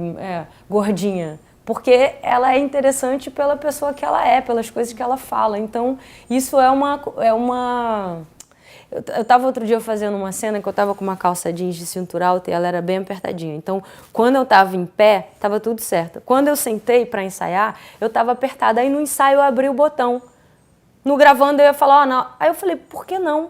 gordinha, porque ela é interessante pela pessoa que ela é, pelas coisas que ela fala. Então, isso é uma... Eu estava outro dia fazendo uma cena que eu estava com uma calça jeans de cintura alta e ela era bem apertadinha. Então, quando eu estava em pé, estava tudo certo. Quando eu sentei para ensaiar, eu estava apertada. Aí no ensaio eu abri o botão. No gravando eu ia falar, não. Aí eu falei, por que não?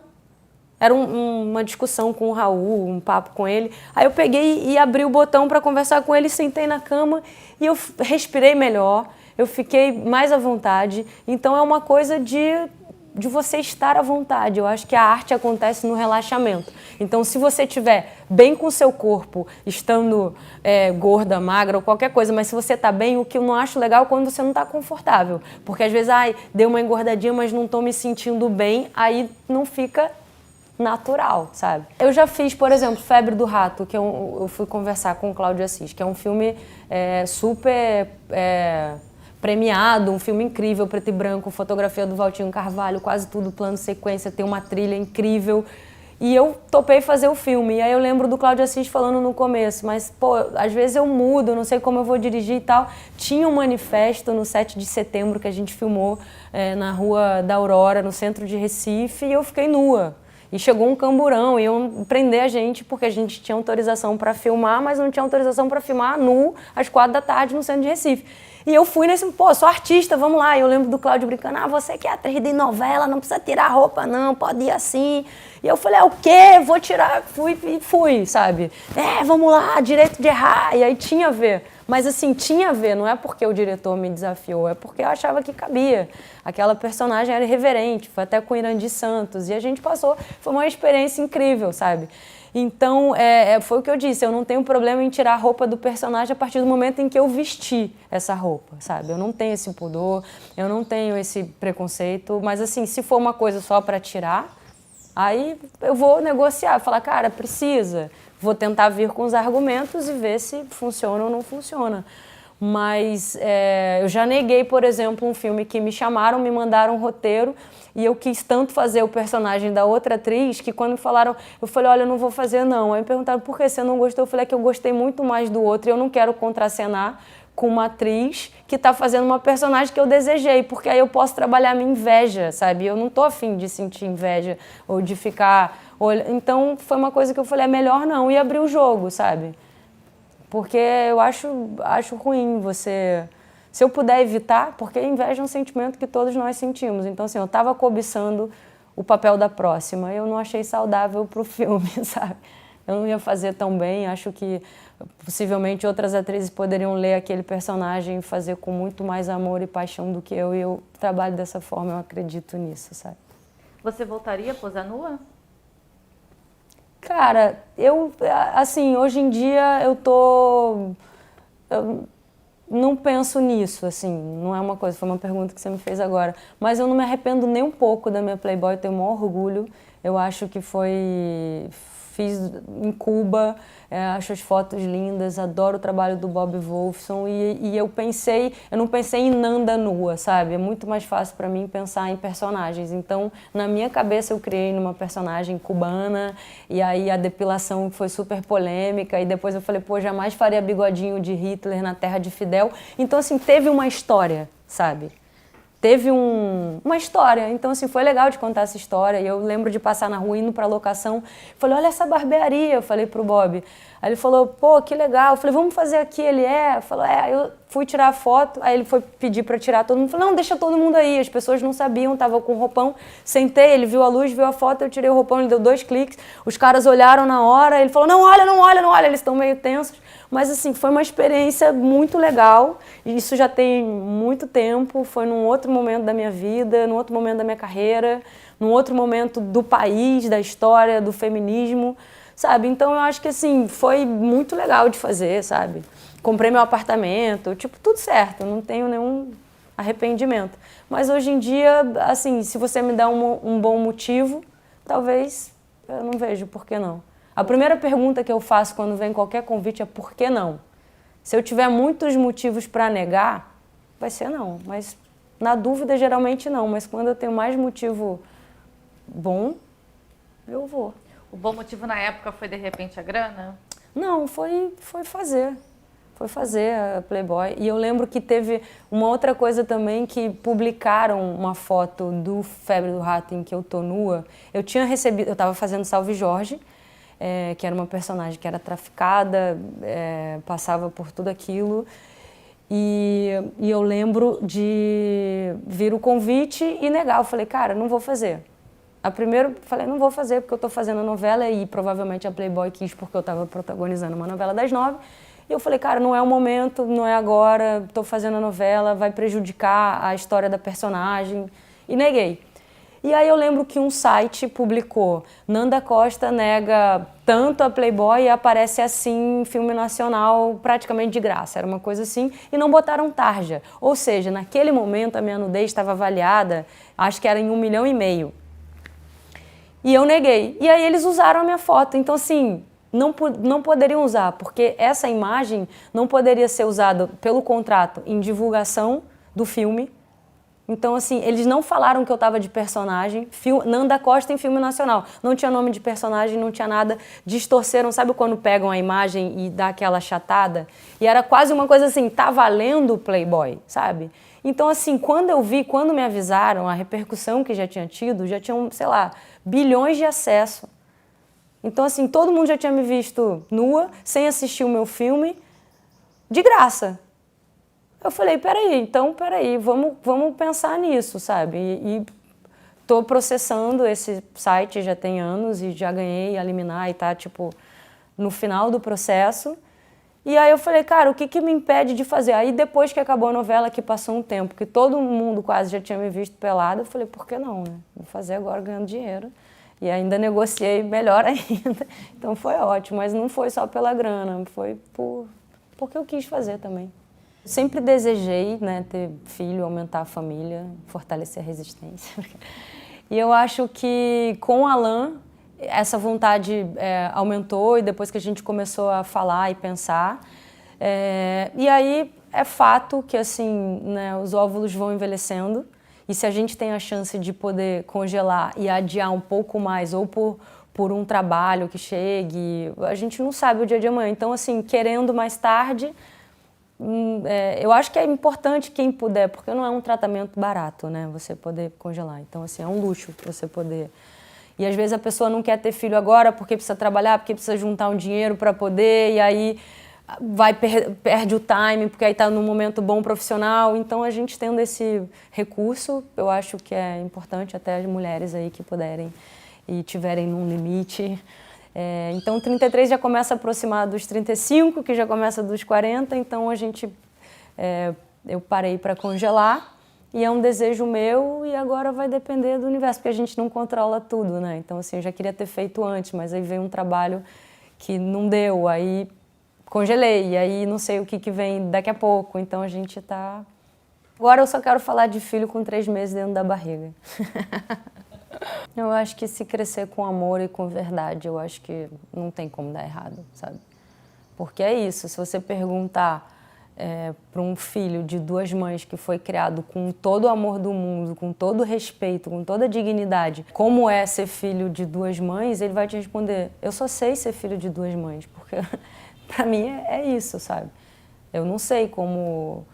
Era uma discussão com o Raul, um papo com ele. Aí eu peguei e abri o botão para conversar com ele, sentei na cama e eu respirei melhor, eu fiquei mais à vontade. Então é uma coisa de você estar à vontade. Eu acho que a arte acontece no relaxamento. Então, se você estiver bem com o seu corpo, estando gorda, magra ou qualquer coisa, mas se você está bem, o que eu não acho legal é quando você não está confortável. Porque às vezes, dei uma engordadinha, mas não estou me sentindo bem, aí não fica natural, sabe? Eu já fiz, por exemplo, Febre do Rato, que eu fui conversar com o Cláudio Assis, que é um filme super premiado, um filme incrível, preto e branco, fotografia do Valtinho Carvalho, quase tudo plano sequência, tem uma trilha incrível. E eu topei fazer o filme. E aí eu lembro do Cláudio Assis falando no começo, mas, às vezes eu mudo, eu não sei como eu vou dirigir e tal. Tinha um manifesto no 7 de setembro que a gente filmou na Rua da Aurora, no centro de Recife, e eu fiquei nua. E chegou um camburão, iam prender a gente porque a gente tinha autorização para filmar, mas não tinha autorização para filmar nu às 4 da tarde no centro de Recife. E eu fui nesse, sou artista, vamos lá. E eu lembro do Cláudio brincando, você que é atriz de novela, não precisa tirar a roupa não, pode ir assim. E eu falei, o quê? Vou tirar, fui, sabe? Vamos lá, direito de errar. E aí tinha a ver. Mas assim, tinha a ver, não é porque o diretor me desafiou, é porque eu achava que cabia. Aquela personagem era irreverente, foi até com o Irandi Santos. E a gente passou, foi uma experiência incrível, sabe? Então, foi o que eu disse, eu não tenho problema em tirar a roupa do personagem a partir do momento em que eu vesti essa roupa, sabe? Eu não tenho esse pudor, eu não tenho esse preconceito, mas assim, se for uma coisa só para tirar, aí eu vou negociar, falar, cara, precisa, vou tentar vir com os argumentos e ver se funciona ou não funciona. Mas eu já neguei, por exemplo, um filme que me chamaram, me mandaram um roteiro e eu quis tanto fazer o personagem da outra atriz que quando me falaram, eu falei, olha, eu não vou fazer não. Aí me perguntaram por que você não gostou, eu falei que eu gostei muito mais do outro e eu não quero contracenar com uma atriz que está fazendo uma personagem que eu desejei, porque aí eu posso trabalhar minha inveja, sabe? Eu não tô afim de sentir inveja ou de ficar... Então, foi uma coisa que eu falei, é melhor não, e abrir o jogo, sabe? Porque eu acho ruim você... Se eu puder evitar, porque inveja é um sentimento que todos nós sentimos. Então, assim, eu estava cobiçando o papel da próxima, eu não achei saudável pro filme, sabe? Eu não ia fazer tão bem, acho que possivelmente outras atrizes poderiam ler aquele personagem e fazer com muito mais amor e paixão do que eu, e eu trabalho dessa forma, eu acredito nisso, sabe? Você voltaria a posar nua? Cara, assim, hoje em dia eu não penso nisso, assim, não é uma coisa, foi uma pergunta que você me fez agora, mas eu não me arrependo nem um pouco da minha Playboy, eu tenho o maior orgulho, eu acho que fiz em Cuba, acho as fotos lindas, adoro o trabalho do Bob Wolfson e eu não pensei em Nanda nua, sabe? É muito mais fácil para mim pensar em personagens. Então, na minha cabeça eu criei numa personagem cubana e aí a depilação foi super polêmica e depois eu falei, pô, jamais faria bigodinho de Hitler na terra de Fidel. Então, assim, teve uma história, sabe? Teve uma história, então assim, foi legal de contar essa história, e eu lembro de passar na rua, indo pra locação, falei, olha essa barbearia, eu falei pro Bob, aí ele falou, pô, que legal, eu falei, vamos fazer aqui, ele falou, eu fui tirar a foto, aí ele foi pedir pra tirar, todo mundo falou, não, deixa todo mundo aí, as pessoas não sabiam, tava com o roupão, sentei, ele viu a luz, viu a foto, eu tirei o roupão, ele deu 2 cliques, os caras olharam na hora, ele falou, não olha, não olha, não olha, eles estão meio tensos. Mas assim, foi uma experiência muito legal, isso já tem muito tempo, foi num outro momento da minha vida, num outro momento da minha carreira, num outro momento do país, da história, do feminismo, sabe? Então eu acho que assim, foi muito legal de fazer, sabe? Comprei meu apartamento, tipo, tudo certo, não tenho nenhum arrependimento. Mas hoje em dia, assim, se você me dá um bom motivo, talvez eu não vejo por que não. A primeira pergunta que eu faço quando vem qualquer convite é por que não? Se eu tiver muitos motivos para negar, vai ser não. Mas na dúvida, geralmente não. Mas quando eu tenho mais motivo bom, eu vou. O bom motivo na época foi, de repente, a grana? Não, foi fazer. Foi fazer a Playboy. E eu lembro que teve uma outra coisa também, que publicaram uma foto do Febre do Rato em que eu tô nua. Eu estava fazendo Salve Jorge, que era uma personagem que era traficada, passava por tudo aquilo. E eu lembro de vir o convite e negar. Eu falei, cara, não vou fazer. Primeiro falei, não vou fazer porque eu estou fazendo a novela e provavelmente a Playboy quis porque eu estava protagonizando uma novela das 9. E eu falei, cara, não é o momento, não é agora, estou fazendo a novela, vai prejudicar a história da personagem. E neguei. E aí eu lembro que um site publicou, Nanda Costa nega tanto a Playboy e aparece assim em filme nacional praticamente de graça, era uma coisa assim, e não botaram tarja. Ou seja, naquele momento a minha nudez estava avaliada, acho que era em 1,5 milhão. E eu neguei. E aí eles usaram a minha foto, então assim, não poderiam usar, porque essa imagem não poderia ser usada pelo contrato em divulgação do filme. Então, assim, eles não falaram que eu estava de personagem. Nanda Costa em filme nacional. Não tinha nome de personagem, não tinha nada. Distorceram, sabe quando pegam a imagem e dá aquela achatada? E era quase uma coisa assim, tá valendo Playboy, sabe? Então, assim, quando me avisaram a repercussão que já tinham, sei lá, bilhões de acessos. Então, assim, todo mundo já tinha me visto nua, sem assistir o meu filme, de graça. Eu falei, peraí, vamos pensar nisso, sabe? E tô processando esse site já tem anos e já ganhei a liminar e tá, tipo, no final do processo. E aí eu falei, cara, o que me impede de fazer? Aí depois que acabou a novela, que passou um tempo, que todo mundo quase já tinha me visto pelada, eu falei, por que não, né? Vou fazer agora ganhando dinheiro. E ainda negociei melhor ainda. Então foi ótimo, mas não foi só pela grana, foi porque eu quis fazer também. Sempre desejei, né, ter filho, aumentar a família, fortalecer a resistência. E eu acho que com o Alan, essa vontade aumentou e depois que a gente começou a falar e pensar. E aí é fato que assim, né, os óvulos vão envelhecendo e se a gente tem a chance de poder congelar e adiar um pouco mais ou por um trabalho que chegue, a gente não sabe o dia de amanhã. Então, assim, querendo mais tarde, eu acho que é importante quem puder, porque não é um tratamento barato, né? Você poder congelar. Então, assim, é um luxo você poder. E às vezes a pessoa não quer ter filho agora porque precisa trabalhar, porque precisa juntar um dinheiro para poder, e aí perde o time, porque aí está num momento bom profissional. Então, a gente tendo esse recurso, eu acho que é importante até as mulheres aí que puderem e tiverem num limite. Então, 33 já começa a aproximar dos 35, que já começa dos 40, então eu parei para congelar e é um desejo meu e agora vai depender do universo, porque a gente não controla tudo, né? Então, assim, eu já queria ter feito antes, mas aí veio um trabalho que não deu, aí congelei, e aí não sei o que vem daqui a pouco, então a gente tá... Agora eu só quero falar de filho com 3 meses dentro da barriga. Eu acho que se crescer com amor e com verdade, eu acho que não tem como dar errado, sabe? Porque é isso, se você perguntar para um filho de 2 mães que foi criado com todo o amor do mundo, com todo o respeito, com toda a dignidade, como é ser filho de 2 mães, ele vai te responder, eu só sei ser filho de 2 mães, porque para mim é isso, sabe? Eu não sei como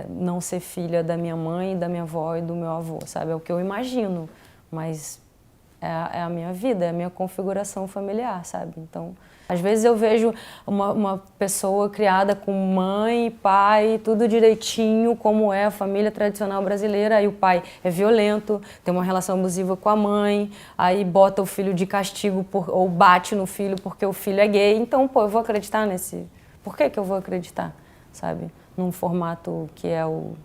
não ser filha da minha mãe, da minha avó e do meu avô, sabe? É o que eu imagino. Mas é a minha vida, é a minha configuração familiar, sabe? Então, às vezes eu vejo uma pessoa criada com mãe, pai, tudo direitinho, como é a família tradicional brasileira, aí o pai é violento, tem uma relação abusiva com a mãe, aí bota o filho de castigo ou bate no filho porque o filho é gay. Então, pô, eu vou acreditar nesse... Por que eu vou acreditar, sabe? Num formato que é o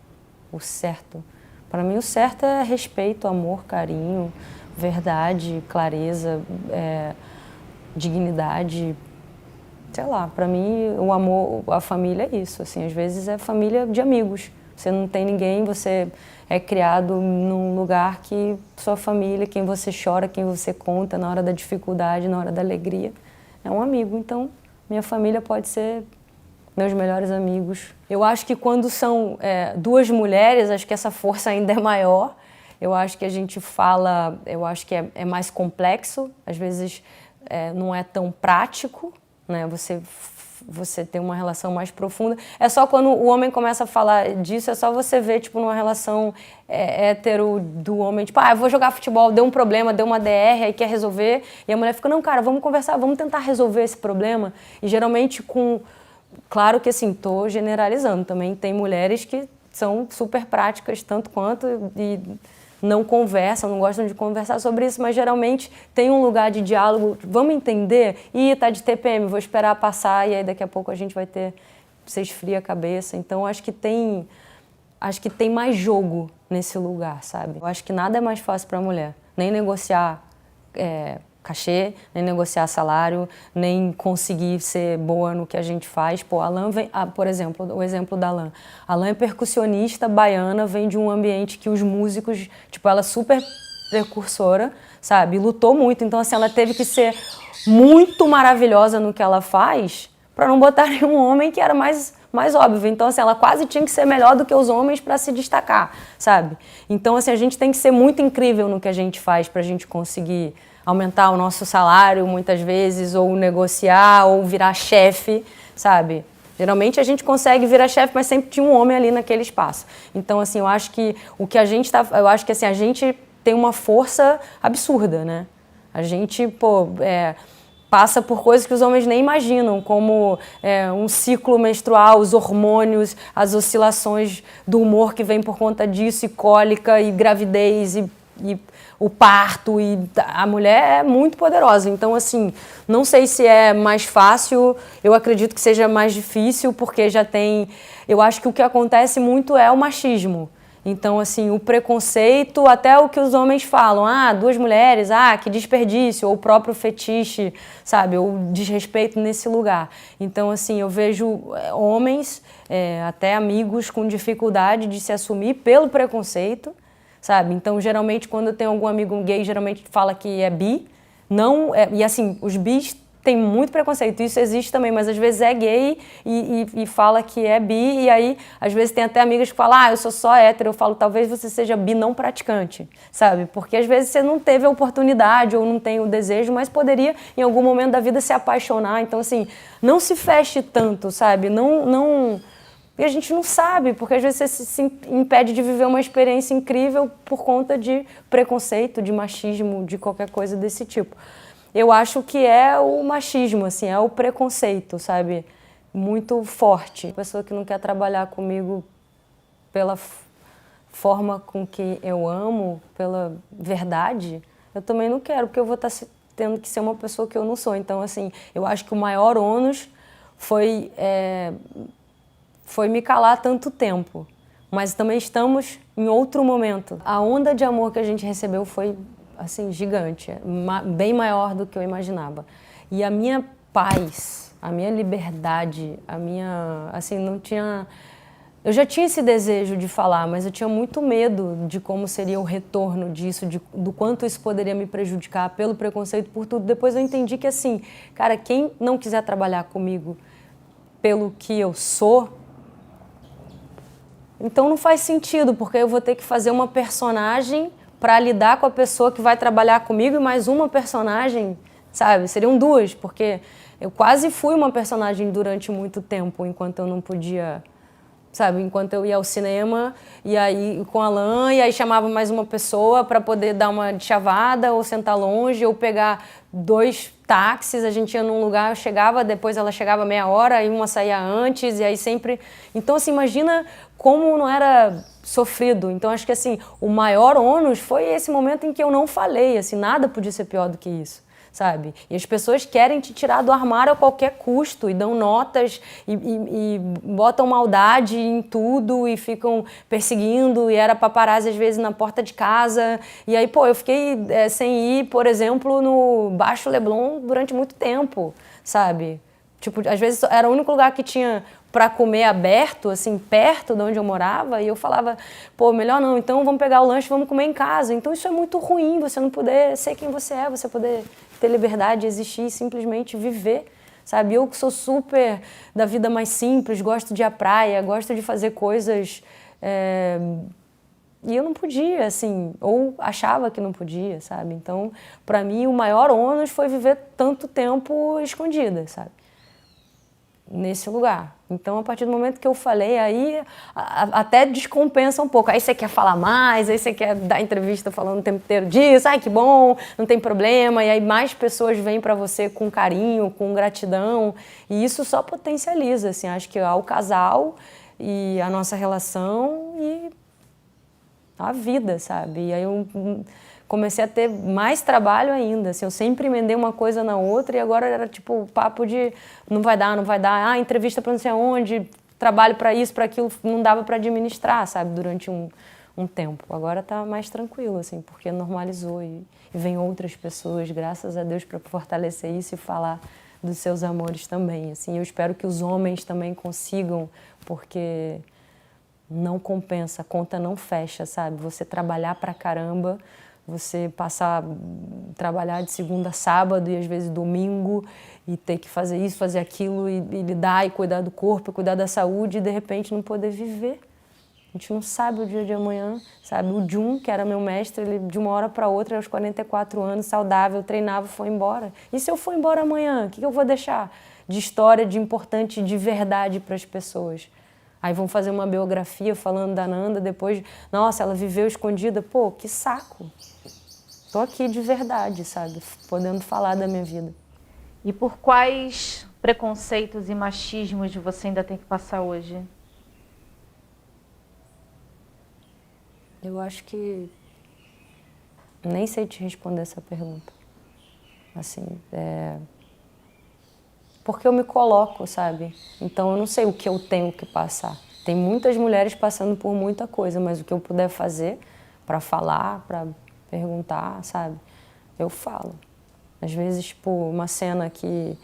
certo. Para mim, o certo é respeito, amor, carinho, verdade, clareza, dignidade. Sei lá, para mim, o amor, a família é isso. Assim, às vezes é família de amigos. Você não tem ninguém, você é criado num lugar que sua família, quem você chora, quem você conta na hora da dificuldade, na hora da alegria, é um amigo. Então, minha família pode ser meus melhores amigos. Eu acho que quando são 2 mulheres, acho que essa força ainda é maior. Eu acho que a gente fala, eu acho que é mais complexo, às vezes não é tão prático, né? Você tem uma relação mais profunda. É só quando o homem começa a falar disso, é só você ver, tipo, numa relação hétero do homem, tipo, eu vou jogar futebol, deu um problema, deu uma DR, aí quer resolver, e a mulher fica, não, cara, vamos conversar, vamos tentar resolver esse problema. E geralmente Claro que, assim, estou generalizando, também tem mulheres que são super práticas, tanto quanto, e não conversam, não gostam de conversar sobre isso, mas geralmente tem um lugar de diálogo, vamos entender, tá de TPM, vou esperar passar, e aí daqui a pouco a gente vai você esfria a cabeça. Então, acho que tem mais jogo nesse lugar, sabe? Eu acho que nada é mais fácil para a mulher, nem negociar cachê, nem negociar salário, nem conseguir ser boa no que a gente faz. Pô, a Alan vem, por exemplo, o exemplo da Alan. A Alan é percussionista baiana, vem de um ambiente que os músicos, tipo, ela é super precursora, sabe? Lutou muito, então assim, ela teve que ser muito maravilhosa no que ela faz para não botar nenhum homem que era mais óbvio. Então, assim, ela quase tinha que ser melhor do que os homens para se destacar, sabe? Então, assim, a gente tem que ser muito incrível no que a gente faz para a gente conseguir aumentar o nosso salário muitas vezes, ou negociar, ou virar chefe, sabe? Geralmente a gente consegue virar chefe, mas sempre tinha um homem ali naquele espaço. Então, assim, eu acho que eu acho que assim, a gente tem uma força absurda, né? A gente, passa por coisas que os homens nem imaginam, como um ciclo menstrual, os hormônios, as oscilações do humor que vem por conta disso, e cólica, e gravidez, e o parto, e a mulher é muito poderosa. Então, assim, não sei se é mais fácil, eu acredito que seja mais difícil, porque eu acho que o que acontece muito é o machismo. Então, assim, o preconceito, até o que os homens falam, 2 mulheres, que desperdício, ou o próprio fetiche, sabe, ou desrespeito nesse lugar. Então, assim, eu vejo homens, até amigos, com dificuldade de se assumir pelo preconceito, sabe? Então, geralmente, quando eu tenho algum amigo gay, geralmente fala que é bi. E assim, os bis têm muito preconceito, isso existe também, mas às vezes é gay e fala que é bi, e aí, às vezes, tem até amigas que falam, eu sou só hétero. Eu falo, talvez você seja bi não praticante, sabe? Porque às vezes você não teve a oportunidade ou não tem o desejo, mas poderia, em algum momento da vida, se apaixonar. Então, assim, não se feche tanto, sabe? Não E a gente não sabe, porque às vezes você se impede de viver uma experiência incrível por conta de preconceito, de machismo, de qualquer coisa desse tipo. Eu acho que é o machismo, assim, é o preconceito, sabe? Muito forte. A pessoa que não quer trabalhar comigo pela forma com que eu amo, pela verdade, eu também não quero, porque eu vou estar tendo que ser uma pessoa que eu não sou. Então, assim, eu acho que o maior ônus foi me calar tanto tempo. Mas também estamos em outro momento. A onda de amor que a gente recebeu foi, assim, gigante, bem maior do que eu imaginava. E a minha paz, a minha liberdade, assim, não tinha... Eu já tinha esse desejo de falar, mas eu tinha muito medo de como seria o retorno disso, do quanto isso poderia me prejudicar pelo preconceito, por tudo. Depois eu entendi que, assim, cara, quem não quiser trabalhar comigo pelo que eu sou, então não faz sentido, porque eu vou ter que fazer uma personagem para lidar com a pessoa que vai trabalhar comigo e mais uma personagem, sabe? Seriam duas, porque eu quase fui uma personagem durante muito tempo, enquanto eu não podia... Sabe, enquanto eu ia ao cinema, e aí com a Alan, e aí chamava mais uma pessoa para poder dar uma chavada, ou sentar longe, ou pegar 2 táxis, a gente ia num lugar, eu chegava, depois ela chegava meia hora, aí uma saía antes, e aí sempre... Então, assim, imagina como não era sofrido. Então, acho que, assim, o maior ônus foi esse momento em que eu não falei, assim, nada podia ser pior do que isso. Sabe? E as pessoas querem te tirar do armário a qualquer custo e dão notas e botam maldade em tudo e ficam perseguindo, e era paparazzi às vezes na porta de casa. E aí, pô, eu fiquei sem ir, por exemplo, no Baixo Leblon durante muito tempo, sabe? Tipo, às vezes era o único lugar que tinha para comer aberto, assim, perto de onde eu morava, e eu falava, pô, melhor não, então vamos pegar o lanche, vamos comer em casa. Então isso é muito ruim, você não poder ser quem você é, você poder ter liberdade de existir e simplesmente viver, sabe? Eu que sou super da vida mais simples, gosto de ir à praia, gosto de fazer coisas... E eu não podia, assim, ou achava que não podia, sabe? Então, para mim, o maior ônus foi viver tanto tempo escondida, sabe? Nesse lugar. Então, a partir do momento que eu falei, aí até descompensa um pouco. Aí você quer falar mais, aí você quer dar entrevista falando o tempo inteiro disso, ai que bom, não tem problema, e aí mais pessoas vêm para você com carinho, com gratidão, e isso só potencializa, assim, acho que ao casal e a nossa relação e a vida, sabe? E aí eu comecei a ter mais trabalho ainda, assim, eu sempre emendei uma coisa na outra e agora era tipo o papo de não vai dar, entrevista para não sei aonde, trabalho para isso, para aquilo, não dava para administrar, sabe, durante um tempo. Agora tá mais tranquilo, assim, porque normalizou e vem outras pessoas, graças a Deus, para fortalecer isso e falar dos seus amores também, assim. Eu espero que os homens também consigam, porque não compensa, a conta não fecha, sabe? Você trabalhar pra caramba, você trabalhar de segunda a sábado e às vezes domingo e ter que fazer isso, fazer aquilo e lidar e cuidar do corpo, cuidar da saúde e de repente não poder viver. A gente não sabe o dia de amanhã, sabe? O Jun, que era meu mestre, ele de uma hora para outra, aos 44 anos, saudável, treinava, foi embora. E se eu for embora amanhã, o que eu vou deixar de história, de importante, de verdade para as pessoas? Aí vão fazer uma biografia falando da Nanda, depois, nossa, ela viveu escondida. Pô, que saco. Tô aqui de verdade, sabe? Podendo falar da minha vida. E por quais preconceitos e machismos você ainda tem que passar hoje? Eu acho que nem sei te responder essa pergunta. Assim, porque eu me coloco, sabe? Então eu não sei o que eu tenho que passar. Tem muitas mulheres passando por muita coisa, mas o que eu puder fazer para falar, para perguntar, sabe? Eu falo. Às vezes, tipo, uma cena que,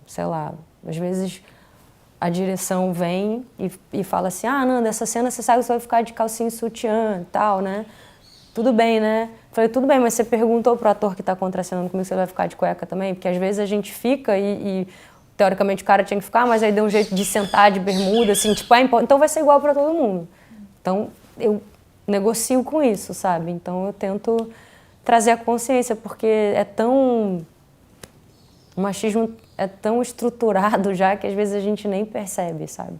sei lá, às vezes a direção vem e fala assim, Nanda, essa cena você sabe que você vai ficar de calcinha e sutiã e tal, né? Tudo bem, né? Falei, tudo bem, mas você perguntou pro ator que tá contracenando comigo se ele vai ficar de cueca também? Porque às vezes a gente fica e teoricamente o cara tinha que ficar, mas aí deu um jeito de sentar de bermuda, assim, tipo, então vai ser igual para todo mundo. Então eu negocio com isso, sabe? Então eu tento trazer a consciência, porque o machismo é tão estruturado já que às vezes a gente nem percebe, sabe?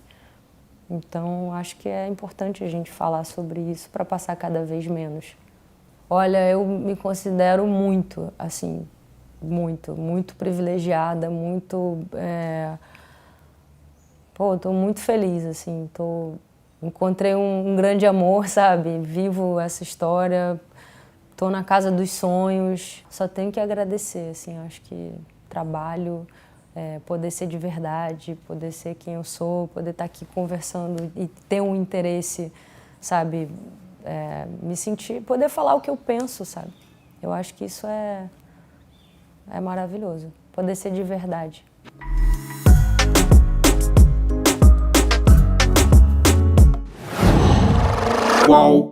Então, acho que é importante a gente falar sobre isso para passar cada vez menos. Olha, eu me considero muito, assim, muito privilegiada, estou muito feliz, assim, encontrei um grande amor, sabe? Vivo essa história, estou na casa dos sonhos, só tenho que agradecer, assim, acho que trabalho, poder ser de verdade, poder ser quem eu sou, poder estar aqui conversando e ter um interesse, sabe? Me sentir, poder falar o que eu penso, sabe? Eu acho que isso é maravilhoso, poder ser de verdade. Qual?